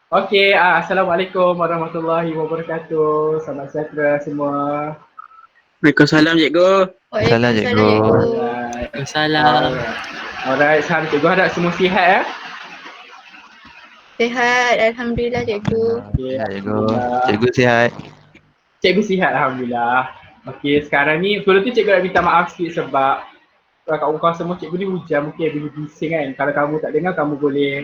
Okey, Assalamualaikum warahmatullahi wabarakatuh. Selamat sejahtera semua. Waalaikumsalam cikgu. Salam Waalaikumsalam cikgu. cikgu. Alright. Waalaikumsalam. Alright, salam cikgu harap semua sihat ya. Sihat, Alhamdulillah cikgu. Okey, Sihat cikgu. alhamdulillah. Cikgu sihat. Cikgu sihat alhamdulillah. Okey, sekarang ni sebelum tu cikgu nak minta maaf sikit sebab kawan-kawan semua cikgu ni hujan mungkin ada bising kan. Kalau kamu tak dengar kamu boleh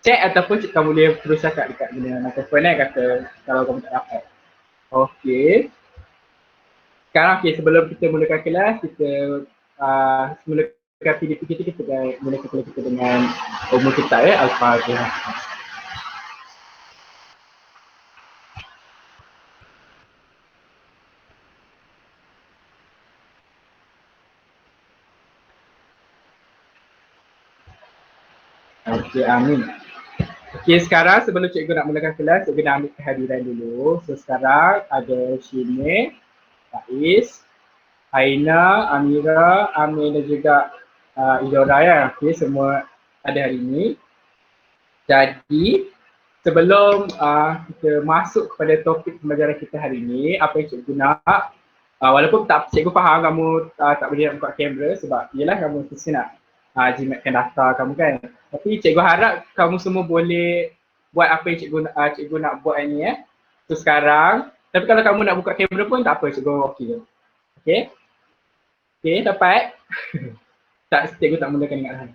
check ataupun kamu boleh terus cakap dekat benda mikrofon kata kalau kamu tak dapat. Okey. Sekarang sebelum kita mulakan kelas, kita mulakan PDP kita mulakan kelas kita dengan umur kitab Al-Fatihah. Okey, amin. Okey, sekarang sebelum cikgu nak mulakan kelas, cikgu nak ambil kehadiran dulu. So sekarang ada Shine, Faiz, Aina, Amira, Amin dan juga Idora ya. Okey, semua ada hari ini. Jadi sebelum kita masuk kepada topik pembelajaran kita hari ini, apa yang cikgu nak, walaupun cikgu faham kamu tak boleh nak buka kamera sebab yelah kamu mesti nak jimatkan data kamu kan. Tapi cikgu harap kamu semua boleh buat apa yang cikgu nak buat ni ya. So sekarang, tapi kalau kamu nak buka kamera pun tak apa, cikgu okey je. Okey? Okey, dapat? Tak, cikgu tak mulakan ingat.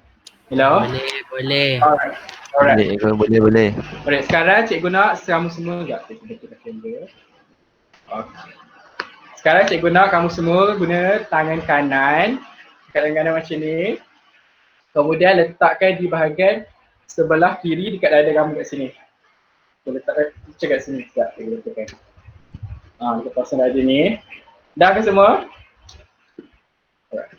Hello? Boleh. Alright. Boleh cikgu, boleh. Alright, sekarang cikgu nak kamu semua sekejap. Cikgu buka kamera. Okay. Sekarang cikgu nak kamu semua guna tangan kanan. Tangan kanan macam ni. Kemudian letakkan di bahagian sebelah kiri dekat dada kamu kat sini. Letakkan kat sini sekejap. Cikgu letakkan. Dekat pasal dada ni. Dah ke semua? Alright.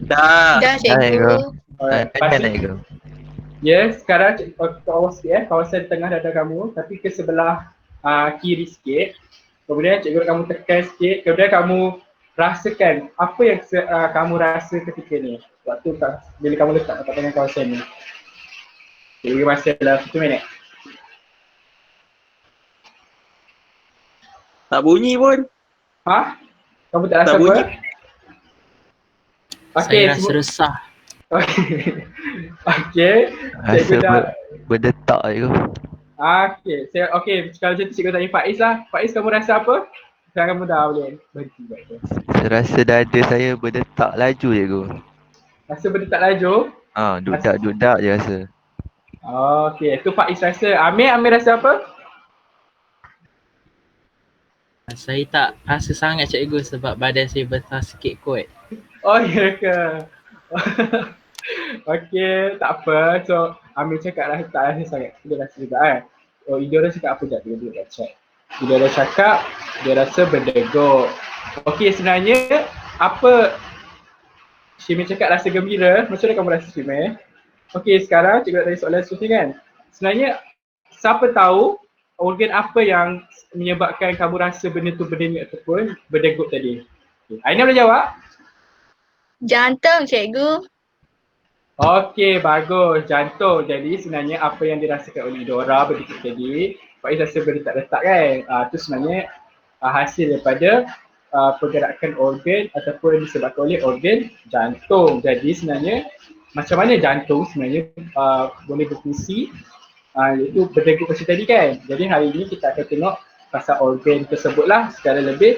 Dah. Dah cikgu. Alright. Kan cikgu. Ya, sekarang cikgu awas sikit kawasan tengah dada kamu tapi ke sebelah kiri sikit. Kemudian cikgu nak kamu tekan sikit, kemudian kamu rasakan apa yang kamu rasa ketika ni. Waktu bila kamu letak kat tengah kawasan ni. Cikgu masa dalam 1 minit. Tak bunyi pun. Ha? Kamu tak rasa Tak apa? bunyi. Okey, Saya rasa resah. Okey. Rasa berdetak cikgu. Okey, kalau macam tu cikgu tanya Faiz lah. Faiz, kamu rasa apa? Sekarang kamu dah boleh berhenti buat tu. Saya rasa dada saya berdetak laju cikgu. Rasa berdetak laju? Dudak je rasa. Okey, tu Faiz rasa. Amir rasa apa? Saya tak rasa sangat cikgu sebab badan saya besar sikit kot. Oh, ya ke? Okey, tak apa. So, Amir cakap lah tak rasa sangat. Dia rasa juga kan? Oh, Idora cakap apa sekejap? Dia nak check. Idora cakap dia rasa berdeguk. Okey, sebenarnya apa Shimei cakap rasa gembira. Macam mana kamu rasa Shimei? Okey, sekarang cikgu nak tanya soalan seterusnya kan? Sebenarnya, siapa tahu organ apa yang menyebabkan kamu rasa benda tu berdenyut ataupun berdegup tadi? Okay. Aina boleh jawab? Jantung cikgu. Okey, bagus. Jantung. Jadi sebenarnya apa yang dirasakan oleh Dora berdegup tadi, Faiz rasa berdetak-detak kan? Itu sebenarnya hasil daripada pergerakan organ ataupun disebabkan oleh organ jantung. Jadi sebenarnya macam mana jantung sebenarnya boleh berfungsi iaitu berdegup macam tadi kan. Jadi hari ini kita akan tengok pasal organ tersebutlah secara lebih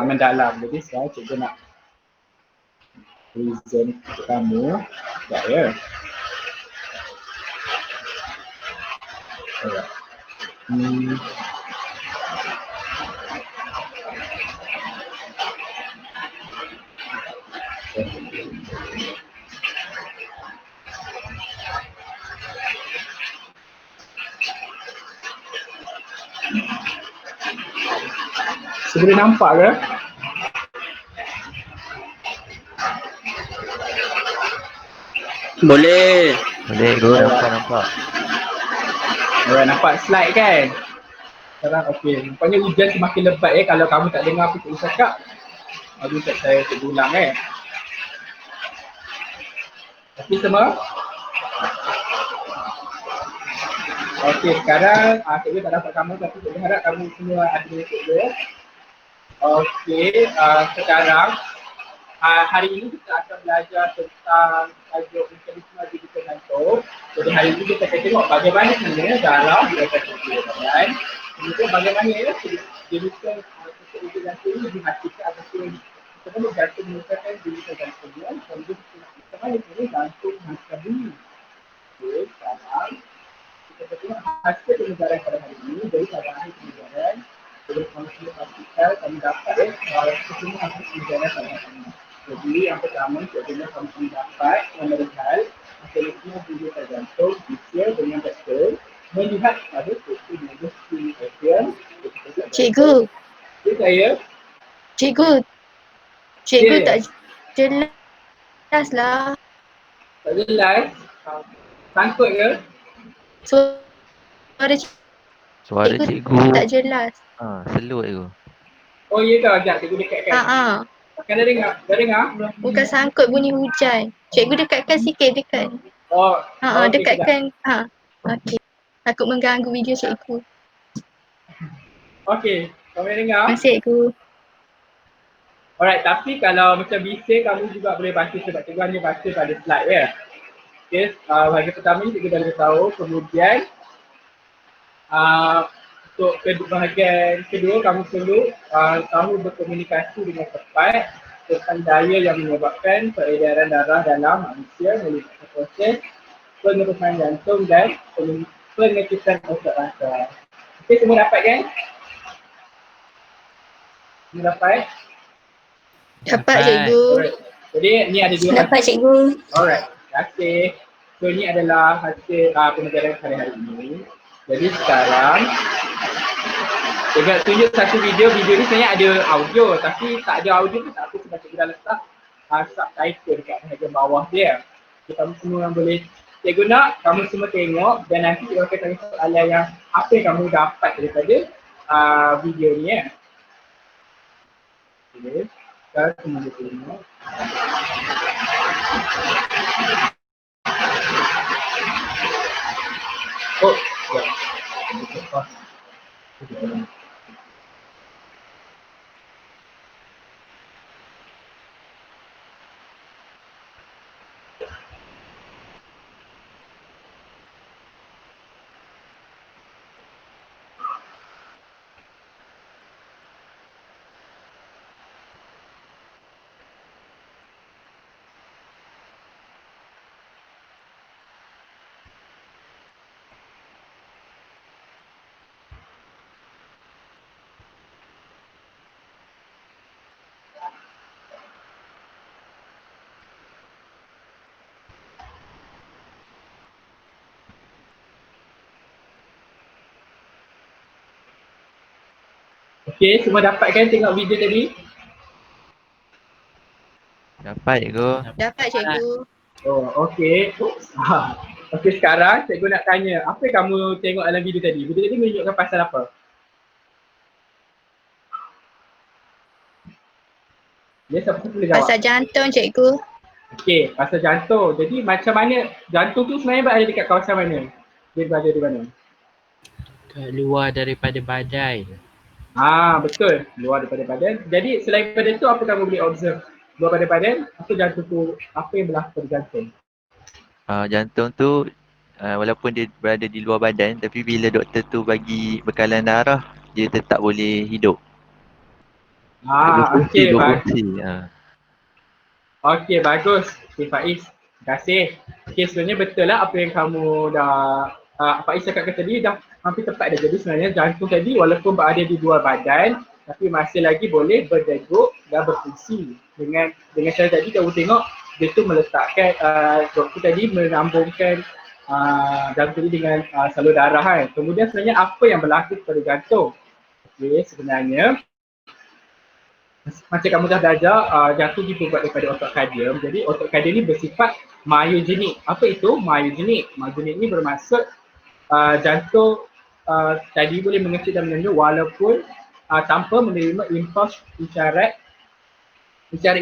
mendalam. Jadi sekarang cikgu nak present kamu. Sekejap ya. Alright. Boleh nampak ke? Boleh. Cikgu, nampak. Alright, nampak slide kan? Sekarang okey. Nampaknya hujan semakin lebat kalau kamu tak dengar apa cikgu cakap. Aduh, tak saya terulang Okey semua? Okey, sekarang cikgu tak dapat kamu tapi cikgu harap kamu semua ada cikgu. Okey, sekarang hari ini kita akan belajar tentang tajuk mekanisme digital jantung. Jadi hari ini kita akan tengok bagaimana sebenarnya darah diakan badan. Kemudian bagaimana jeniskan digital jantung ini dihasilkan ataupun sebenarnya jantung merupakan digital jantungnya. Kemudian bagaimana sebenarnya jantung menghasilkan bunyi. Okey, sekarang kita tengok hasil pengejaran pada hari ini dari pada hari pengejaran. Jadi kami sudah pastikan kami dapat semua hasil pengejaran pada hari ini. Jadi yang pertama sebenarnya kami dapat memeriksa mekanisme digital jantung usia dengan betul melihat pada fungsi industri action. Cikgu, Ya saya. cikgu Ya. tak jelas lah. Tak jelas. Sangkut ke? Suara Suara cikgu tak jelas. slow cikgu. Oh ya ke? Sekejap cikgu dekatkan. Kan dah dengar? Dah dengar? Bukan sangkut bunyi hujan. Cikgu dekatkan sikit dekat. Oh. okey, Dekatkan. Okey. Takut mengganggu video cikgu. Okey. Kau boleh dengar? Masih cikgu. Alright, tapi kalau macam bising kamu juga boleh baca sebab cikgu hanya baca pada slide ya. Okay, bahagian pertama ni cikgu dah beritahu. Kemudian untuk bahagian kedua kamu perlu tahu berkomunikasi dengan tepat tentang daya yang menyebabkan peredaran darah dalam manusia melibatkan proses penerusan jantung dan pengecutan otot rasa. Okay, semua dapat kan? Semua dapat? Dapat cikgu. Alright. Jadi ni ada dua Dapat cikgu. Alright, terima kasih. So ni adalah hasil pengajaran pada hari ini. Jadi sekarang cikgu tunjuk satu video ni sebenarnya ada audio tapi tak ada audio tu tak apa sebab cikgu dah letak subtitle dekat bahagian bawah dia. So, kamu semua yang boleh cikgu nak, kamu semua tengok dan nanti cikgu akan tanya soalan yang apa yang kamu dapat daripada video ni ya. Okay. Sekarang semua boleh tengok. Oh, ya. Okey, semua dapat kan tengok video tadi? Dapat cikgu. Dapat cikgu. Oh, okey. Okey, sekarang cikgu nak tanya, apa yang kamu tengok dalam video tadi? Video tadi menunjukkan pasal apa? Ya, siapa boleh jawab? Pasal jantung cikgu. Okey, pasal jantung. Jadi macam mana jantung tu sebenarnya berada dekat kawasan mana? Dia berada di mana? Kat luar daripada badan. Betul. Luar daripada badan. Jadi selain pada tu apa kamu boleh observe? Luar daripada badan, apa jantung tu, apa yang berlaku pada jantung? Jantung tu walaupun dia berada di luar badan tapi bila doktor tu bagi bekalan darah dia tetap boleh hidup. Okey, bagus. Berfungsi. Okey, bagus. Okey, Faiz. Terima kasih. Okey, sebenarnya betul lah apa yang kamu dah Faiz cakapkan tadi dah hampir tepat dah. Jadi sebenarnya jantung tadi walaupun berada di luar badan tapi masih lagi boleh berdegup dan berfungsi. Dengan cara tadi kamu tengok dia tu meletakkan doktor tadi menambungkan jantung dengan salur darah kan. Kemudian sebenarnya apa yang berlaku pada jantung? Okey, sebenarnya macam kamu dah belajar, jantung dibuat daripada otot kardium. Jadi otot kardium ni bersifat myogenik. Apa itu myogenik? Myogenik ni bermaksud jantung tadi boleh mengecut dan menenun walaupun tanpa menerima impuls isyarat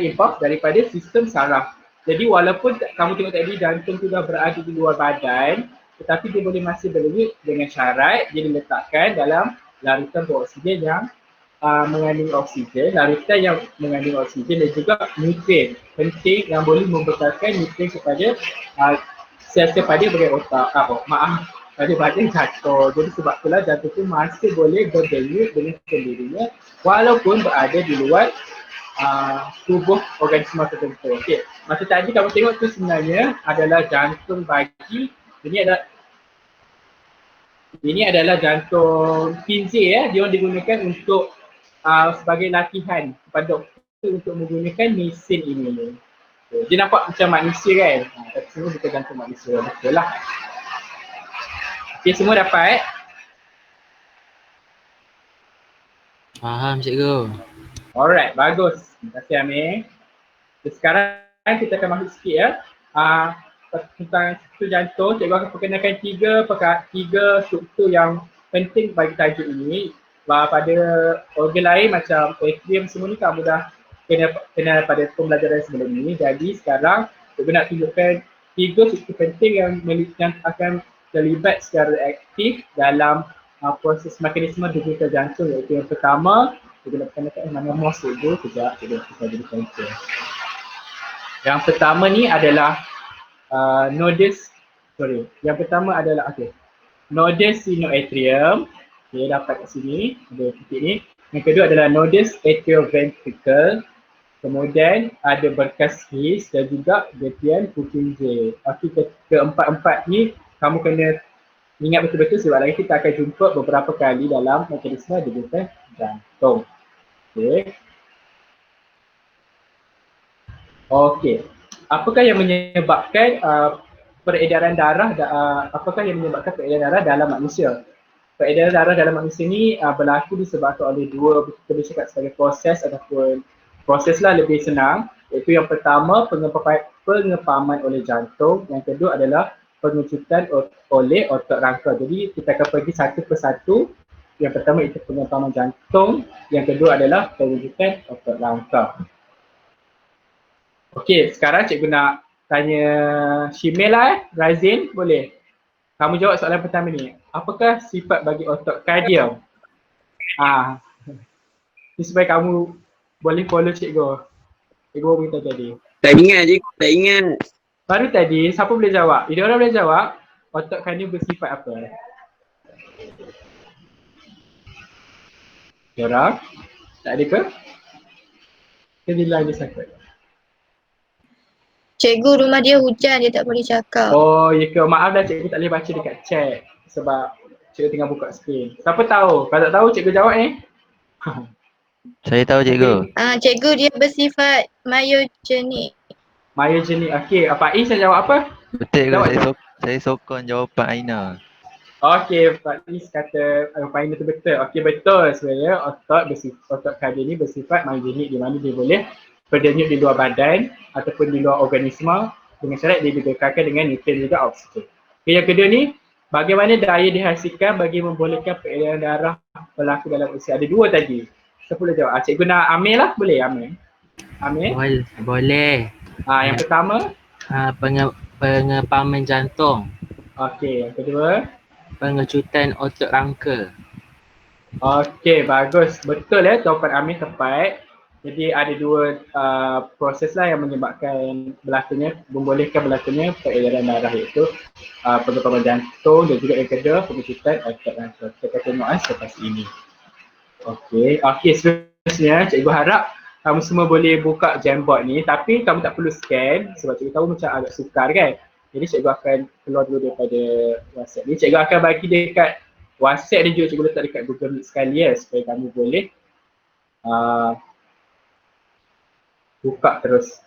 impuls daripada sistem saraf. Jadi walaupun kamu tengok tadi jantung tu dah berada di luar badan tetapi dia boleh masih berdenyut dengan syarat dia diletakkan dalam larutan beroksigen yang mengandung oksigen, larutan yang mengandung oksigen dan juga nutrin penting yang boleh membekalkan nutrin kepada sel-sel pada bahagian otak, pada bahagian jantung. Jadi sebab itulah jantung tu masih boleh berdenyut dengan sendirinya walaupun berada di luar tubuh organisma tertentu. Okey, masa tadi kamu tengok tu sebenarnya adalah jantung bagi ini adalah jantung pinjir ya. Dia orang digunakan untuk sebagai latihan kepada doktor untuk menggunakan mesin ini. Dia nampak macam manusia kan? Tapi semua bukan jantung manusia. Betul lah. Okey, semua dapat? Faham cikgu. Alright, bagus. Terima kasih Amir. Sekarang kita akan masuk sikit ya. Tentang struktur jantung, cikgu akan perkenalkan tiga struktur yang penting bagi tajuk ini. Pada organ lain macam atrium semua ni kamu dah kenal pada pembelajaran sebelum ini. Jadi sekarang cikgu nak tunjukkan tiga struktur penting yang akan terlibat secara aktif dalam proses mekanisme degup jantung, iaitu yang pertama, cikgu nak perkenalkan mana mouse cikgu, kejap cikgu nak jadi center. Yang pertama ni adalah yang pertama adalah nodus sinoatrium. Okay, dapat kat sini, ada titik ni. Yang kedua adalah nodus atrioventricle. Kemudian ada berkas his dan juga getian Purkinje. Okay, keempat-empat ni kamu kena ingat betul-betul sebab lagi kita akan jumpa beberapa kali dalam mekanisme degupan jantung. Okey. Apakah yang menyebabkan peredaran darah dalam manusia? Peredaran darah dalam manusia ni berlaku disebabkan oleh dua, kita boleh cakap sebagai proses ataupun proseslah lebih senang, iaitu yang pertama pengepaman oleh jantung, yang kedua adalah pengecutan oleh otot rangka. Jadi kita akan pergi satu persatu. Yang pertama itu pengepaman jantung, yang kedua adalah pengecutan otot rangka. Okey, sekarang cikgu nak tanya Shimela Razin, boleh? Kamu jawab soalan pertama ni. Apakah sifat bagi otot kardium? Ni supaya kamu boleh follow cikgu. Cikgu baru beritahu tadi. Tak ingat cikgu, tak ingat. Baru tadi, siapa boleh jawab? Ini orang boleh jawab. Otot kardium bersifat apa? Diorang? Tak ada ke? Kedilah dia sakit. Cikgu, rumah dia hujan, dia tak boleh cakap. Oh, ya ke? Maaf dah cikgu tak boleh baca dekat chat sebab cikgu tengah buka skrin. Siapa tahu? Kalau tak tahu cikgu jawab ni. Saya tahu cikgu. Cikgu, dia bersifat myogenik. Myogenik. Okey, Pak Is nak jawab apa? Betul Jawab. cikgu, saya sokong jawapan Aina. Okey, Pak Is kata Pak Aina tu betul. Okey, betul sebenarnya otot kardium ni bersifat myogenik di mana dia boleh berdenyut di luar badan ataupun di luar organisma dengan syarat dia dibekalkan dengan nutrin juga oksigen. Okay, yang kedua ni, bagaimana daya dihasilkan bagi membolehkan peredaran darah berlaku dalam usia? Ada dua tadi. Siapa boleh jawab? Cikgu nak Amir lah, boleh Amir? Amir? Boleh. Yang pertama? Pengepaman jantung. Okey, yang kedua? Pengecutan otot rangka. Okey, bagus. Betul ya, jawapan Amir tepat. Jadi ada dua proses lah yang menyebabkan membolehkan berlakunya peredaran darah, iaitu pengepaman jantung dan juga yang kedua pengecutan otot rangka. Kita akan tengok selepas ini. Okey, seterusnya cikgu harap kamu semua boleh buka Jamboard ni, tapi kamu tak perlu scan sebab cikgu tahu macam agak sukar kan. Jadi cikgu akan keluar dulu daripada WhatsApp ni. Cikgu akan bagi dekat WhatsApp dan juga cikgu letak dekat Google Meet sekali ya, supaya kamu boleh buka terus.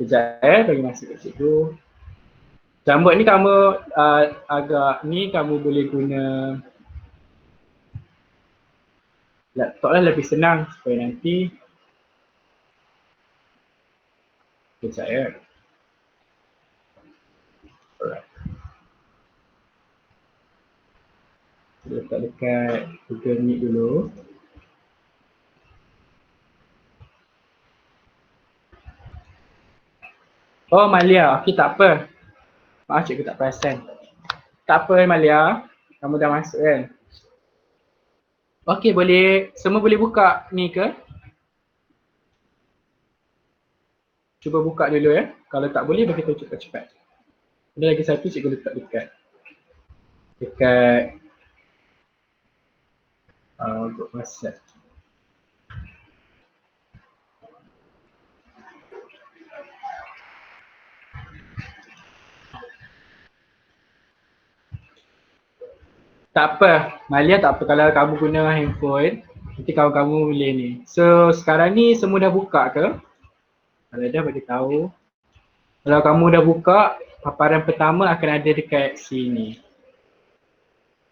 Sekejap bagi masa kat cikgu. Jamboard ni kamu kamu boleh guna laptop lah, lebih senang supaya nanti. Sekejap ya. Alright. Letak dekat Google Meet dulu. Oh Malia, okey tak apa. Maaf cikgu tak perasan. Tak apa Malia, kamu dah masuk kan? Okey, semua boleh buka ni ke? Cuba buka dulu ya. Kalau tak boleh bagi tahu cepat-cepat. Ada lagi satu cikgu letak dekat group WhatsApp. Tak apa, Malia tak apa kalau kamu guna handphone, nanti kamu boleh ni. So sekarang ni semua dah buka ke? Kalau dah bagi tahu. Kalau kamu dah buka, paparan pertama akan ada dekat sini.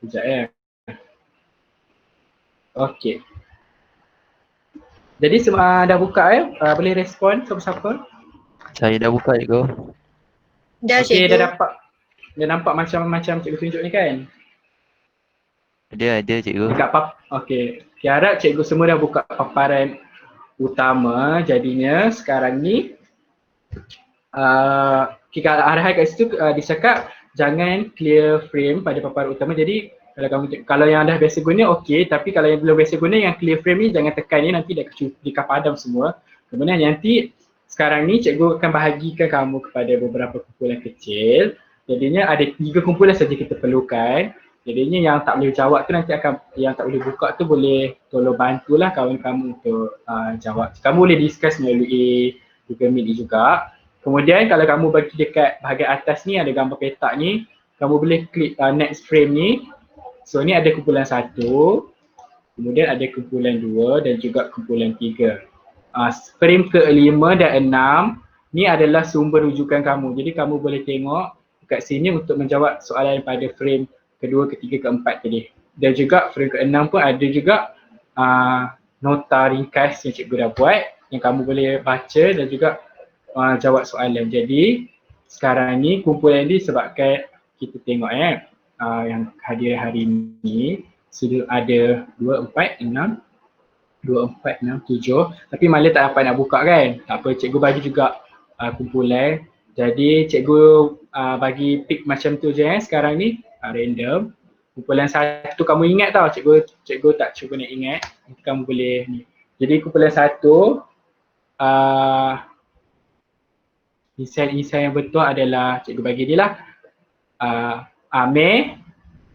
Sekejap ya. Okey. Jadi semua dah buka ya? Boleh respon siapa-siapa? Saya dah buka cikgu. Dah Okey, cikgu. dah nampak macam-macam cikgu tunjuk ni kan? Ada cikgu. Okey. Harap cikgu semua dah buka paparan utama, jadinya sekarang ni kita arahan kat situ discakap jangan clear frame pada paparan utama. Jadi kalau yang dah biasa guna okey, tapi kalau yang belum biasa guna yang clear frame ni jangan tekan ni, nanti dia padam semua. Kemudian nanti sekarang ni cikgu akan bahagikan kamu kepada beberapa kumpulan kecil. Jadinya ada 3 kumpulan saja kita perlukan. Jadinya yang tak boleh jawab tu nanti yang tak boleh buka tu boleh tolong bantulah kawan kamu untuk jawab. Kamu boleh discuss melalui Google Meet ni juga. Kemudian kalau kamu bagi dekat bahagian atas ni ada gambar petak ni, kamu boleh klik next frame ni. So ni ada kumpulan 1, kemudian ada kumpulan 2 dan juga kumpulan 3. Frame ke-5 dan 6 ni adalah sumber rujukan kamu. Jadi kamu boleh tengok dekat sini untuk menjawab soalan pada frame kedua, ketiga, keempat tadi. Dan juga frame ke-6 pun ada juga nota ringkas yang cikgu dah buat yang kamu boleh baca dan juga jawab soalan. Jadi sekarang ni kumpulan ni sebabkan kita tengok yang hadir hari ni sudah ada 2, 4, 6, 7, tapi Malia tak dapat nak buka kan. Tak apa, cikgu bagi juga kumpulan. Jadi cikgu bagi pick macam tu je sekarang ni, random. Kumpulan 1 kamu ingat tau, cikgu tak cuba nak ingat. Nanti kamu boleh ni. Jadi kumpulan 1 inisial yang betul adalah cikgu bagi dia lah. Amir,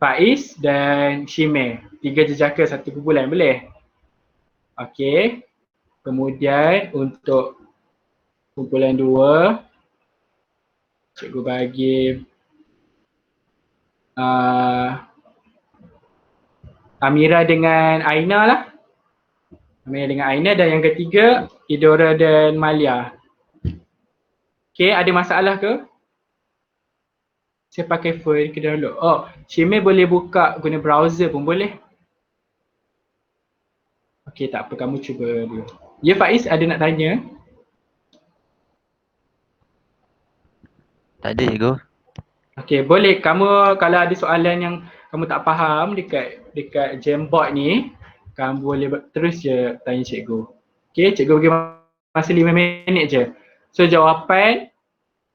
Faiz dan Shimeh. 3 jejaka satu kumpulan, boleh? Okey. Kemudian untuk kumpulan 2 cikgu bagi Amira dengan Aina lah. Amira dengan Aina, dan yang ketiga Idora dan Malia. Okey, ada masalah ke? Saya pakai phone ke download. Oh, Shimei boleh buka guna browser pun boleh. Okey, tak apa, kamu cuba dulu. Ya Faiz, ada nak tanya? Tak ada cikgu. Okey, boleh kamu kalau ada soalan yang kamu tak faham dekat Jamboard ni, kamu boleh terus je tanya cikgu. Okey, cikgu bagi masa 5 minit je. So jawapan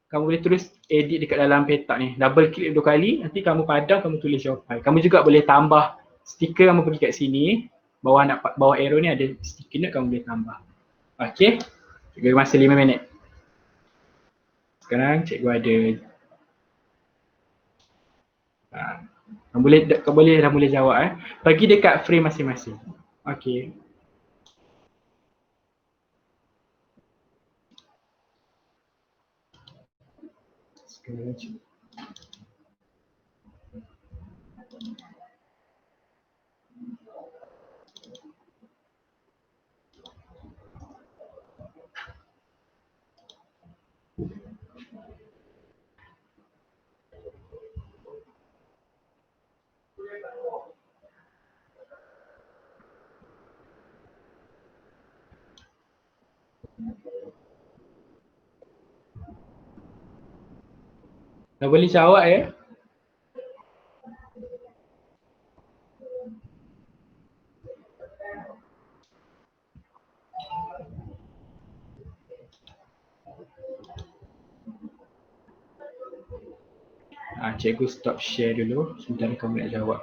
kamu boleh terus edit dekat dalam petak ni. Double klik 2 kali, nanti kamu padam, kamu tulis jawapan. Kamu juga boleh tambah stiker, kamu pergi kat sini. Bawah arrow ni ada stiker note, kamu boleh tambah. Okey, cikgu bagi masa 5 minit. Sekarang cikgu ada kamu boleh jawab bagi dekat frame masing-masing. Okey. Sekarang dah boleh jawab ya? Cikgu stop share dulu sebentar kamu nak jawab.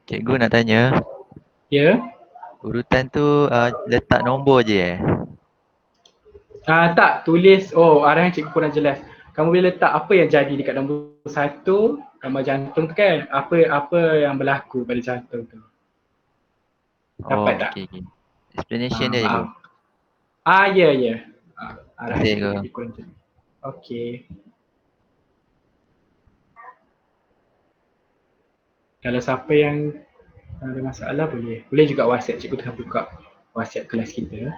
Cikgu nak tanya, Ya? urutan tu letak nombor je Tak, tulis, arahan cikgu kurang jelas. Kamu boleh letak apa yang jadi dekat nombor 1, gambar jantung tu kan. Apa yang berlaku pada jantung tu. Dapat tak? Okay. Explanation dia cikgu. Maaf. Ya. Arahan Okey, cikgu cikgu. lagi kurang jelas. Okey. Kalau siapa yang ada masalah boleh juga WhatsApp, cikgu tengah buka WhatsApp kelas kita.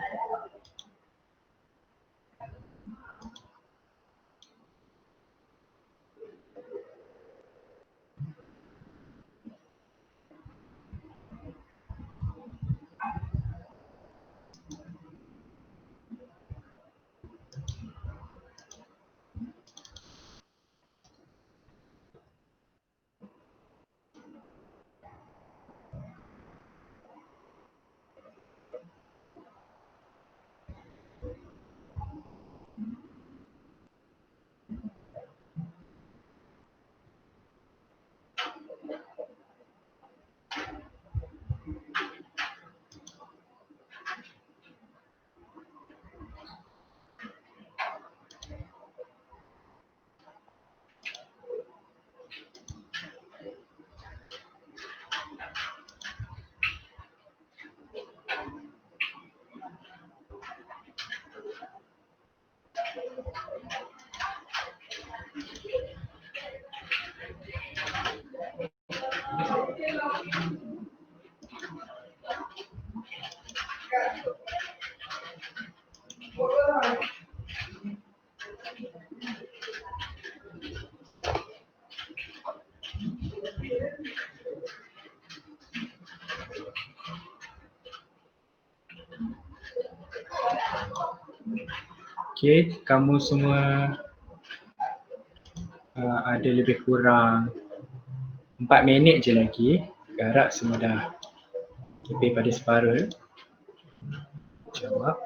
Okey, kamu semua ada lebih kurang 4 minit je lagi. Harap semua dah lebih pada separuh. Jawab.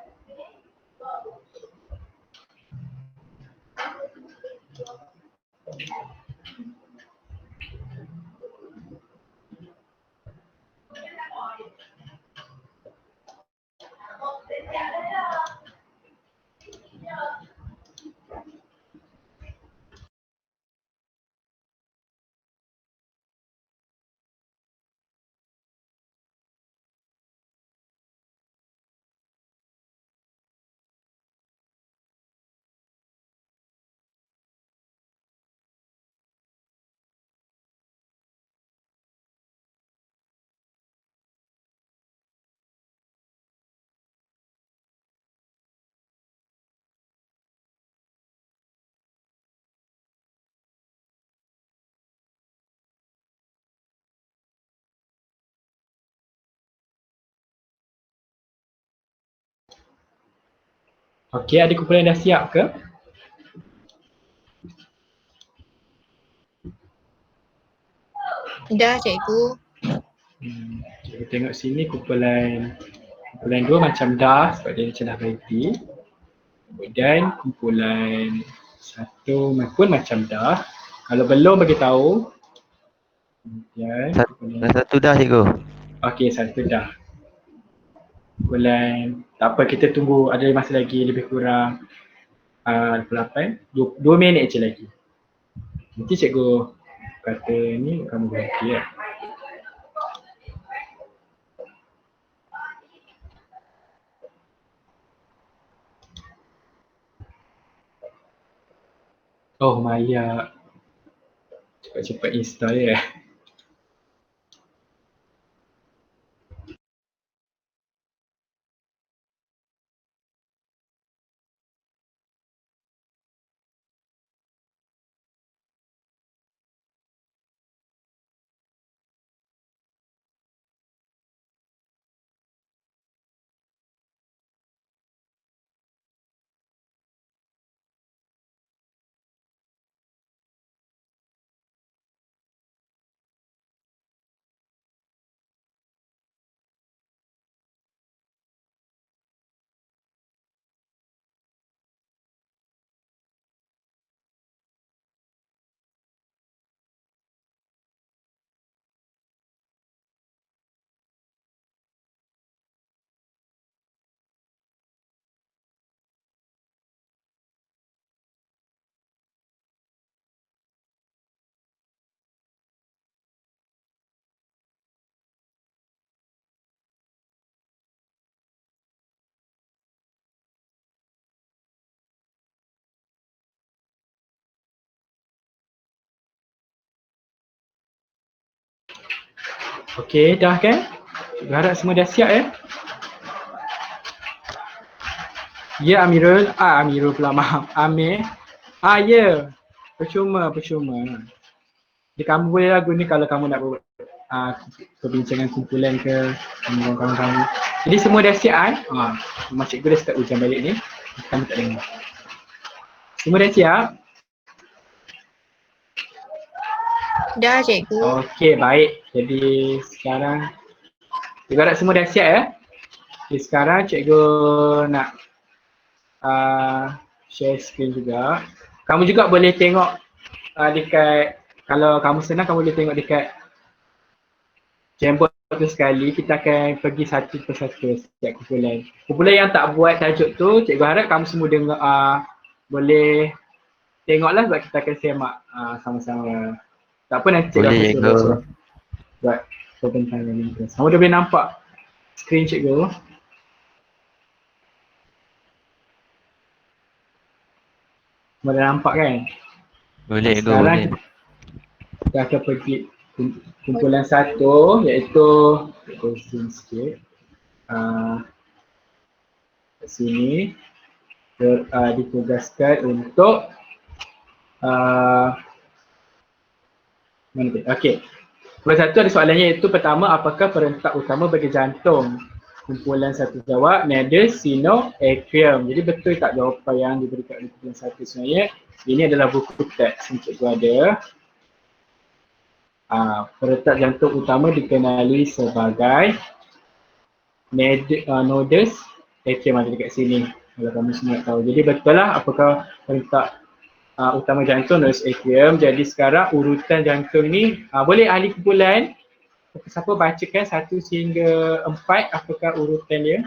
Okey, adik kumpulan dah siap ke? Dah cikgu. Cikgu tengok sini kumpulan 2 macam dah sebab dia macam dah berhenti. Kemudian kumpulan 1 pun macam dah. Kalau belum bagi tahu. Kemudian kumpulan Satu dah cikgu. okey, 1 dah. Kumpulan tak apa, kita tunggu, ada masa lagi lebih kurang 28, 2 minit je lagi. Nanti cikgu kata ni kamu berhenti ya. Oh Maya. Cepat-cepat install ya. Okey, dah kan? Harap semua dah siap ya? Ya Amirul, Amirul pula maaf. Amir. Ya. Percuma. Jadi kamu boleh lagu ni kalau kamu nak buat perbincangan kumpulan ke dengan kawan kamu. Jadi semua dah siap kan? Memang cikgu dah start ujian balik ni. Kamu tak dengar. Semua dah siap? Dah cikgu. Okey, baik. Jadi sekarang cikgu harap semua dah siap ya? Jadi sekarang cikgu nak share screen juga. Kamu juga boleh tengok dekat, kalau kamu senang kamu boleh tengok dekat Jamboard tu sekali. Kita akan pergi satu persatu setiap kumpulan. Kumpulan yang tak buat tajuk tu, cikgu harap kamu semua dengar, boleh tengoklah sebab kita akan semak sama-sama. Tak apa nanti cikgu Boleh, akan cikgu. suruh buat perbentangan ni. Kamu dah boleh nampak skrin cikgu? Boleh nampak kan? Boleh, cikgu, Sekarang boleh. kita akan pergi kumpulan satu, iaitu zoom sikit. Kat sini ditugaskan untuk mana dia? Okey. Kumpulan satu ada soalannya, iaitu pertama, apakah perentak utama bagi jantung? Kumpulan satu jawab nada, sino, atrium. Jadi betul tak jawapan yang diberikan oleh kumpulan satu sebenarnya? Ini adalah buku teks yang cikgu ada. Perentak jantung utama dikenali sebagai nodus atrium, ada dekat sini. Kalau kamu semua tahu. Jadi betul lah apakah perentak utama jantung nodus atrium. Jadi sekarang urutan jantung ni, boleh ahli kumpulan siapa bacakan 1 sehingga 4 apakah urutan dia.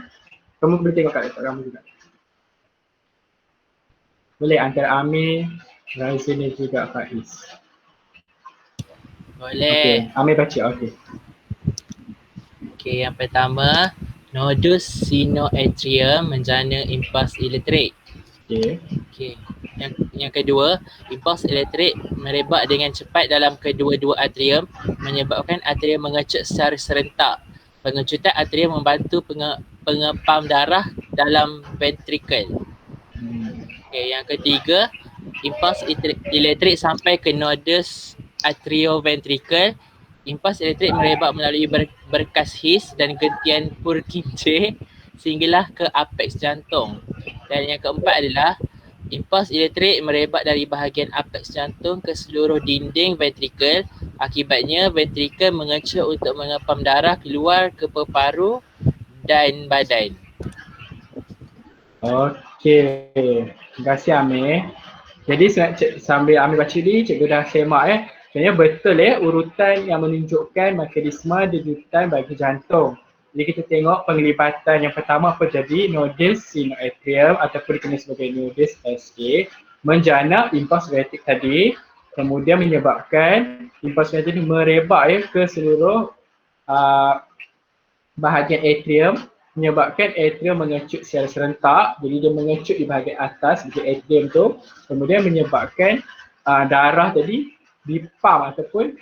Kamu boleh tengok kat laptop kamu juga. Boleh antara Amir, Raizin dan juga Faiz. Boleh. Okey, Amir baca. Okey. Okey, yang pertama, nodus sinoatrium menjana impuls elektrik. Okey. Okey. Yang kedua, impuls elektrik merebak dengan cepat dalam kedua-dua atrium menyebabkan atrium mengecut secara serentak. Pengecutan atrium membantu pengepam darah dalam ventricle. Okey, yang ketiga, impuls elektrik sampai ke nodus atrioventricle. Impuls elektrik merebak melalui berkas his dan gentian Purkinje sehinggalah ke apeks jantung. Dan yang keempat adalah impuls elektrik merebak dari bahagian apeks jantung ke seluruh dinding ventricle. Akibatnya ventricle mengecut untuk mengepam darah keluar ke paru dan badan. Okey. Terima kasih Amir. Jadi sambil Amir baca ni, cikgu dah semak ya. Sebenarnya betul ya, urutan yang menunjukkan mekanisme degutan bagi jantung. Jadi kita tengok penglibatan yang pertama apa jadi, nodus sinoatrium ataupun dikenal sebagai nodus SK menjana impuls elektrik tadi, kemudian menyebabkan impuls elektrik merebak ya ke seluruh bahagian atrium, menyebabkan atrium mengecut secara serentak. Jadi dia mengecut di bahagian atas di atrium tu, kemudian menyebabkan darah tadi dipam ataupun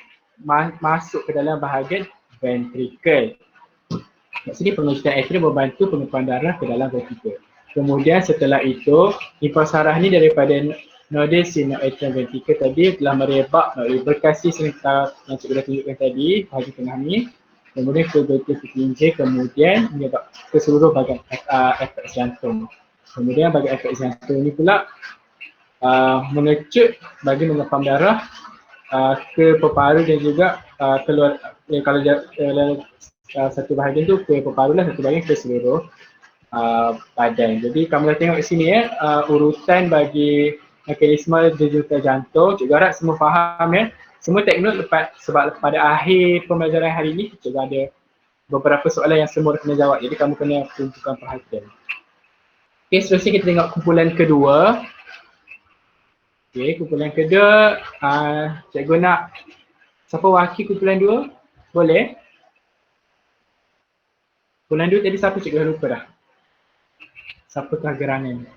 masuk ke dalam bahagian ventricle. Kat sini pengecutan atrium membantu pengempanan darah ke dalam ventricle. Kemudian setelah itu, impuls saraf ni daripada node sinoatrium ventricle tadi telah merebak melalui berkasi serentak yang cikgu dah tunjukkan tadi, bahagian tengah ni. Kemudian ke ventricle ketinja, kemudian menyebab ke seluruh bahagian efek jantung. Kemudian bahagian efek jantung ni pula mengecut bagi mengepam darah ke peparu dan juga keluar, kalau satu bahagian tu ke peparu lah, satu bahagian ke seluruh badan. Jadi kamu dah tengok di sini urutan bagi mekanisme denyut jantung. Cikgu harap semua faham ya. Semua take note sebab pada akhir pembelajaran hari ini cikgu ada beberapa soalan yang semua kena jawab. Jadi kamu kena tunjukkan perhatian. Okey, seterusnya kita tengok kumpulan kedua. Okey, kumpulan kedua, cikgu nak siapa wakil kumpulan dua? Boleh? Kumpulan dua tadi siapa cikgu dah lupa dah. Siapakah gerangan?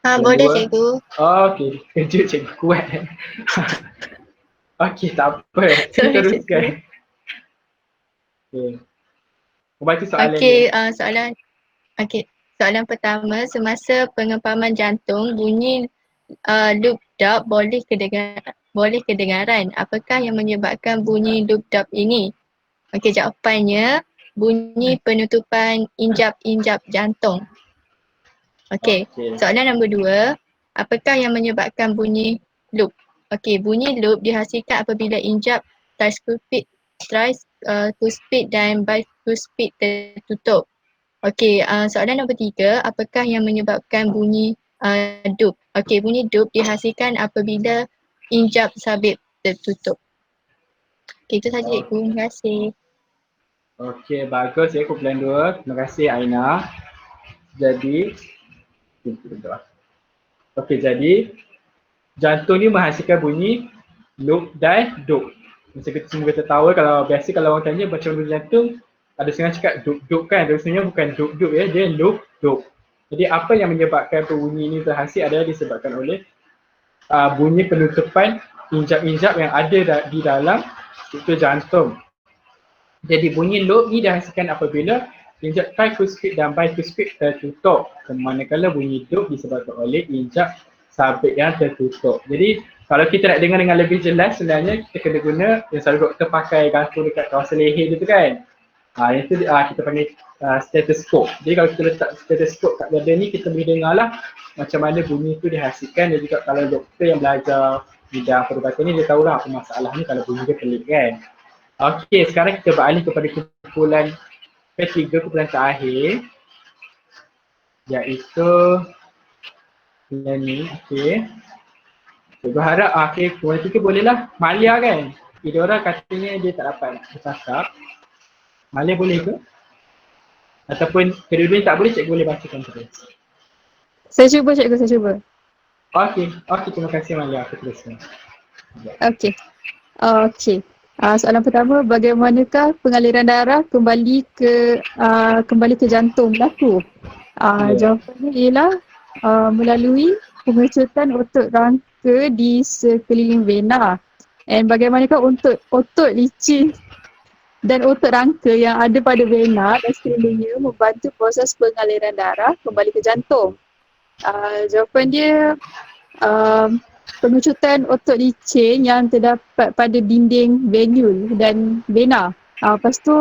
Boleh cikgu. Okey, kejut cikgu kuat. Okey, tak apa. Kita teruskan. Okey. Baca soalan Okey, dia. Soalan pertama, semasa pengempaman jantung bunyi loop dub boleh kedengaran. Apakah yang menyebabkan bunyi loop dub ini? Okey, jawapannya bunyi penutupan injap-injap jantung. Okey, soalan nombor 2, apakah yang menyebabkan bunyi loop? Okey, bunyi loop dihasilkan apabila injap tricuspid dan bicuspid tertutup. Okey, soalan nombor 3, apakah yang menyebabkan bunyi dup? Okey, bunyi dup dihasilkan apabila injap sabit tertutup. Okey, itu saja cikgu. Terima kasih. Okey, bagus ya kumpulan 2. Terima kasih Aina. Jadi, jadi jantung ni menghasilkan bunyi loop dan dup. Macam kita semua kita tahu, kalau biasa kalau orang tanya macam bunyi jantung, ada setengah cakap dup-dup kan, tapi sebenarnya bukan dup-dup ya, dia loop-dup. Jadi apa yang menyebabkan bunyi ini terhasil adalah disebabkan oleh bunyi penutupan injap-injap yang ada di dalam struktur jantung. Jadi bunyi loop ni dihasilkan apabila injap tricuspid dan bicuspid tertutup. Manakala bunyi dup disebabkan oleh injap sabit yang tertutup. Jadi kalau kita nak dengar dengan lebih jelas, sebenarnya kita kena guna yang selalu doktor pakai gantung dekat kawasan leher tu kan. Itu kita panggil stetoskop. Jadi kalau kita letak stetoskop kat dada ni, kita boleh dengar lah macam mana bunyi tu dihasilkan. Dan juga kalau doktor yang belajar bidang perubatan ni, dia tahulah apa masalah ni kalau bunyi dia pelik kan. Okey, sekarang kita beralih kepada kumpulan ketiga, kumpulan terakhir, iaitu kumpulan ni. Okey, saya harap kumpulan tiga bolehlah. Malia kan, dia orang katanya dia tak dapat bercakap. Malia boleh ke? Ataupun kedua-dua tak boleh, cikgu boleh bacakan terus. Saya cuba cikgu, saya cuba. Okey, terima kasih Malia, aku teruskan. Okey. Soalan pertama, bagaimanakah pengaliran darah kembali ke jantung berlaku? Jawapannya ialah melalui pengecutan otot rangka di sekeliling vena. And bagaimanakah otot licin dan otot rangka yang ada pada vena dan sekelilingnya membantu proses pengaliran darah kembali ke jantung? Jawapan dia pengecutan otot licin yang terdapat pada dinding venule dan vena. Lepas tu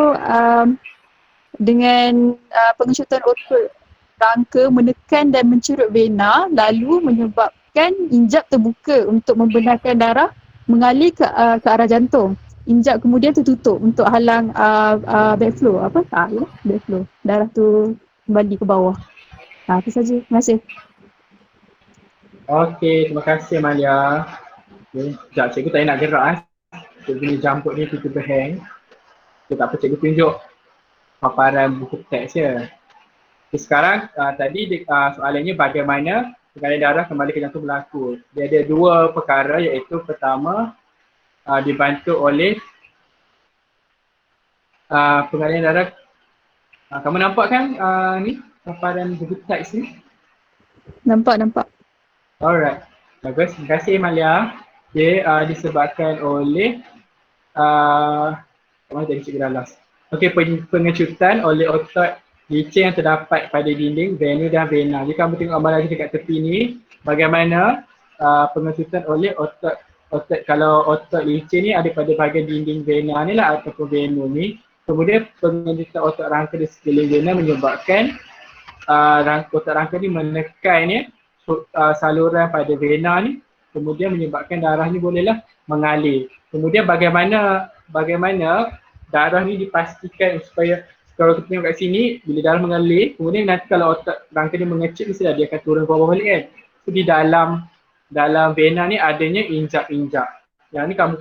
dengan pengecutan otot rangka menekan dan mencerut vena lalu menyebabkan injap terbuka untuk membenarkan darah mengalir ke arah jantung. Injap kemudian tertutup untuk halang backflow. Backflow. Darah tu kembali ke bawah. Itu saja. Terima kasih. Okey, terima kasih Malia. Sekejap, cikgu tak nak gerak Cikgu ni jambut ni tiba-tiba hang. Tak apa, cikgu tunjuk paparan buku teks je. Okay, sekarang tadi soalannya bagaimana pengaliran darah kembali ke jantung berlaku. Dia ada dua perkara, iaitu pertama dibantu oleh pengaliran darah. Kamu nampak kan ni paparan buku teks ni? Nampak. Alright. Bagus, terima kasih Malia. Okay, disebabkan oleh mana tadi Cikgu Dalas. Okey, pengecutan oleh otot licin yang terdapat pada dinding, venu dan vena. Jika kamu tengok gambar lagi dekat tepi ni, bagaimana pengecutan oleh otot kalau otot licin ni ada pada bahagian dinding vena ni lah ataupun venu ni. Kemudian pengecutan otot rangka di sekeliling vena menyebabkan otot rangka ni menekan saluran pada vena ni, kemudian menyebabkan darah ni bolehlah mengalir. Kemudian bagaimana darah ni dipastikan supaya kalau kita tengok kat sini, bila darah mengalir, kemudian nanti kalau otot rangka ni mengecil, mesti dia akan turun ke bawah balik kan. So di dalam vena ni adanya injak-injak. Yang ni kamu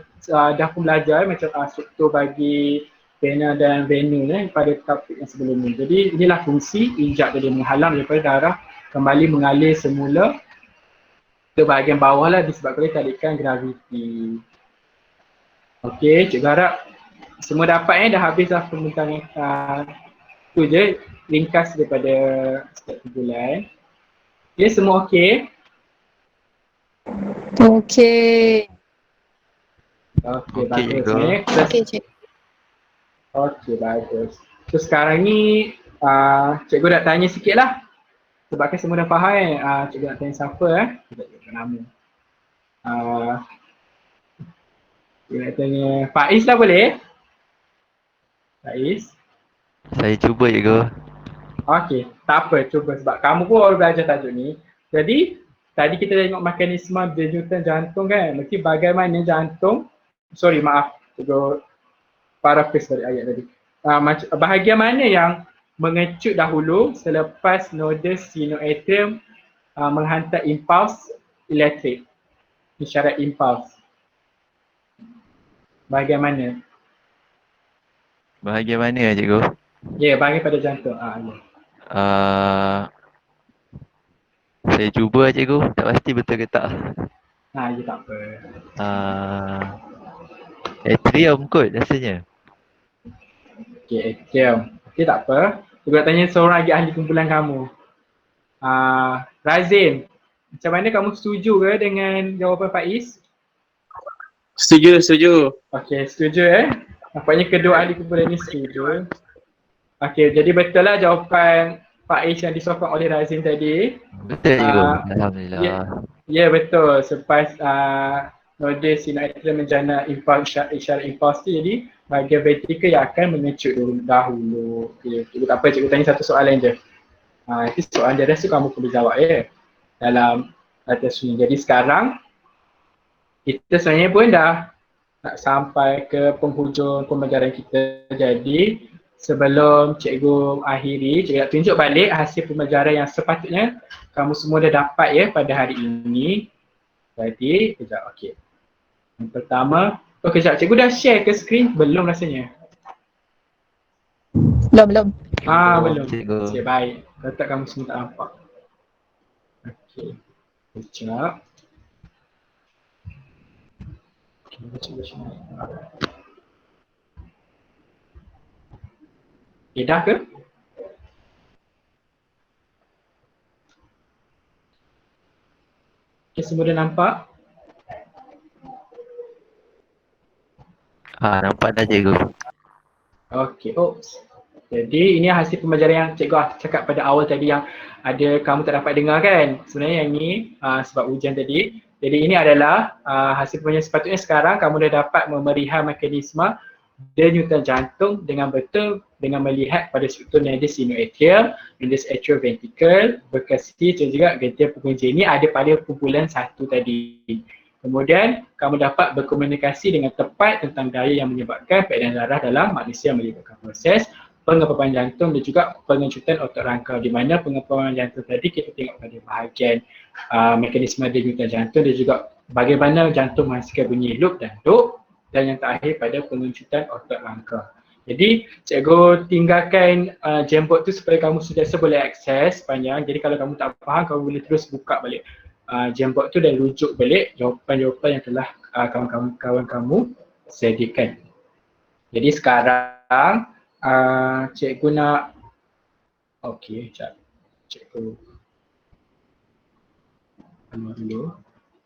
dah pun belajar macam struktur bagi vena dan venu pada topik yang sebelum ni. Jadi inilah fungsi injak tadi, menghalang daripada darah kembali mengalir semula ke bahagian bawah lah disebabkan oleh tarikan graviti. Okey, cikgu harap semua dapat dah habis dah pembincangan tu je ringkas daripada setiap bulan. Okay, semua okey? Okey. Okey, Okey, bagus. cikgu. Okey, Cik. Okey, bagus. So sekarang ni cikgu nak tanya sikit lah. Sebabkan semua dah faham cikgu nak tanya siapa Tidak cikgu nama. Cikgu nak tanya Faiz lah boleh? Faiz? Saya cuba cikgu. Okey, tak apa, cuba sebab kamu pun baru belajar tajuk ni. Jadi, tadi kita tengok mekanisme denyutan jantung kan. Mesti bagaimana jantung, cikgu paraphrase dari ayat tadi. Bahagian mana yang mengecut dahulu selepas noda sinoatrium menghantar impuls elektrik, isyarat impuls. Bahagian mana? Bahagian mana cikgu? Ya, bahagian pada jantung. Saya cuba cikgu, tak pasti betul ke tak. Ya tak apa. Atrium kot rasanya. Okey, atrium. Okey, tak apa. Cikgu nak tanya seorang lagi ahli kumpulan kamu. Razim, macam mana kamu setuju ke dengan jawapan Faiz? Setuju. Okey, setuju Nampaknya kedua ahli kumpulan ni setuju. Okey, jadi betul lah jawapan Faiz yang disokong oleh Razim tadi. Betul cikgu. Alhamdulillah. Ya, betul. Selepas noda sinoatrium menjana isyarat impuls tu, jadi bahagian ventrikel yang akan mengecut dahulu. Okey, cikgu tak apa, cikgu tanya satu soalan je. Itu soalan dia rasa kamu perlu jawab dalam atas ni. Jadi sekarang kita sebenarnya pun dah nak sampai ke penghujung pembelajaran kita. Jadi sebelum cikgu akhiri, cikgu nak tunjuk balik hasil pembelajaran yang sepatutnya kamu semua dah dapat pada hari ini. Jadi, kejap, okey. Yang pertama, kejap, cikgu dah share ke skrin? Belum rasanya. Belum. Belum. Cikgu. Okey, baik. Letak kamu semua tak nampak. Okey. Kejap. Dah ke? Okay, semua dah nampak? Nampak dah cikgu. Okey, jadi ini hasil pembelajaran yang cikgu cakap pada awal tadi yang ada kamu tak dapat dengar kan? Sebenarnya yang ni sebab ujian tadi. Jadi ini adalah hasil pembelajaran sepatutnya sekarang kamu dah dapat memerihal mekanisme denyutan jantung dengan betul dengan melihat pada struktur nodus sinoatrium, nodus atrioventricle, berkasi dan juga gantian pengunci. Ini ada pada kumpulan 1 tadi. Kemudian kamu dapat berkomunikasi dengan tepat tentang daya yang menyebabkan peredaran darah dalam manusia yang melibatkan proses pengempapan jantung dan juga pengecutan otot rangka, di mana pengempapan jantung tadi kita tengok pada bahagian mekanisme denyutan jantung dan juga bagaimana jantung menghasilkan bunyi loop dan loop, dan yang terakhir pada pengecutan otot rangka. Jadi cikgu tinggalkan Jamboard tu supaya kamu sentiasa boleh akses sepanjang. Jadi kalau kamu tak faham, kamu boleh terus buka balik Jamboard tu dan rujuk balik jawapan-jawapan yang telah kawan-kawan kamu sediakan. Jadi sekarang cikgu nak cikgu keluar dulu.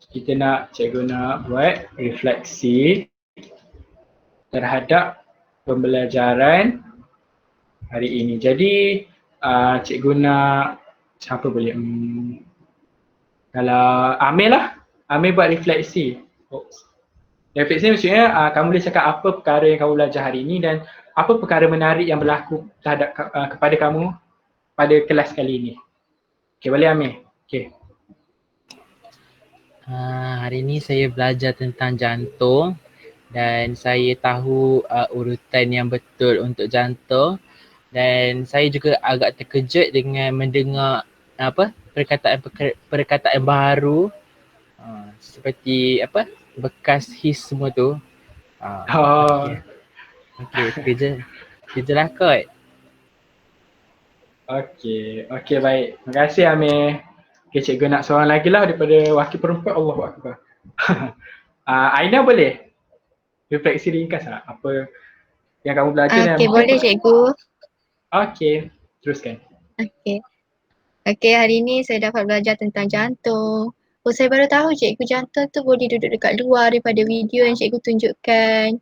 cikgu nak buat refleksi terhadap pembelajaran hari ini. Jadi cikgu nak siapa boleh? Kalau Amir lah. Amir buat refleksi. Refleksi maksudnya kamu boleh cakap apa perkara yang kamu belajar hari ini dan apa perkara menarik yang berlaku terhadap kepada kamu pada kelas kali ini. Okey, boleh Amir? Okey. Hari ini saya belajar tentang jantung dan saya tahu urutan yang betul untuk jantung, dan saya juga agak terkejut dengan mendengar perkataan baru seperti bekas his semua tu. Okey, kerja lah kot. Okey, baik. Terima kasih Amir. Okey, cikgu nak seorang lagi lah daripada wakil perempuan. Allahu Akbar. Aina boleh refleksi ringkas tak? Apa yang kamu belajar? Okey, boleh cikgu. Okey, teruskan. Okey, hari ni saya dapat belajar tentang jantung. Oh, saya baru tahu cikgu, jantung tu boleh duduk dekat luar daripada video yang cikgu tunjukkan.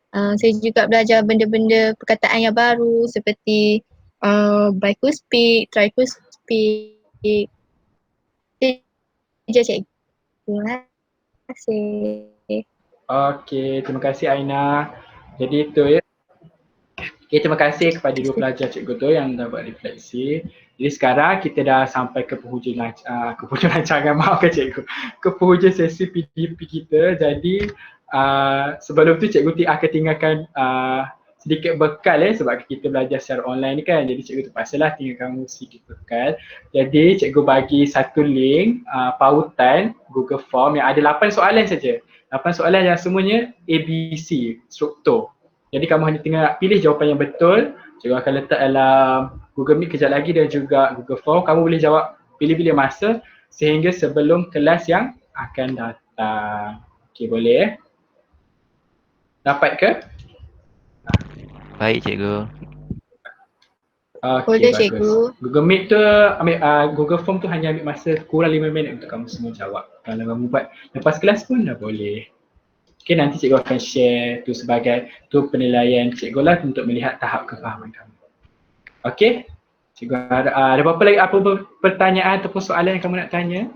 Saya juga belajar benda-benda perkataan yang baru seperti bicuspid, tricuspid. Itu je cikgu. Terima kasih. Okey, terima kasih Aina. Jadi itu ya. Okay, terima kasih kepada dua pelajar cikgu tu yang dah buat refleksi. Jadi sekarang kita dah sampai ke penghujung rancangan, maafkan cikgu. Ke penghujung sesi PDP kita. Jadi sebelum tu cikgu akan tinggalkan sedikit bekal sebab kita belajar secara online ni kan. Jadi cikgu terpaksalah tinggalkan sedikit bekal. Jadi cikgu bagi satu link pautan Google Form yang ada 8 soalan saja. 8 soalan yang semuanya ABC, struktur. Jadi kamu hanya tinggal pilih jawapan yang betul. Cikgu akan letak dalam Google Meet kejap lagi dan juga Google Form. Kamu boleh jawab pilih-pilih masa sehingga sebelum kelas yang akan datang. Okey, boleh? Dapat ke? Baik cikgu. Boleh bagus. cikgu. Google Meet tu Google Form tu hanya ambil masa kurang 5 minit untuk kamu semua jawab. Kalau kamu buat lepas kelas pun dah boleh. Okay, nanti cikgu akan share tu sebagai penilaian cikgu lah untuk melihat tahap kefahaman kamu. Okay, cikgu ada apa lagi, apa pertanyaan ataupun soalan yang kamu nak tanya?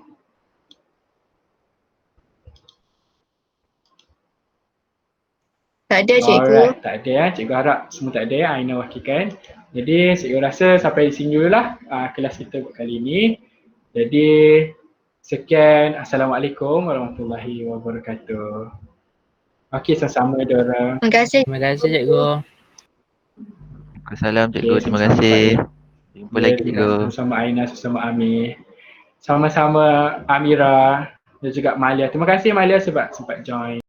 Tak ada cikgu. Alright, tak ada ya. Cikgu harap semua tak ada ya. Aina wakilkan. Jadi cikgu rasa sampai di sini dululah kelas kita buat kali ini. Jadi sekian. Assalamualaikum warahmatullahi wabarakatuh. Okey, sama-sama Dora. Terima kasih. Terima kasih cikgu. Assalam cikgu, Okey, terima sama-sama, kasih. Pak. Jumpa lagi cikgu. Sama-sama Aina, sama-sama Amir. Sama-sama Amira dan juga Malia. Terima kasih Malia sebab sempat join.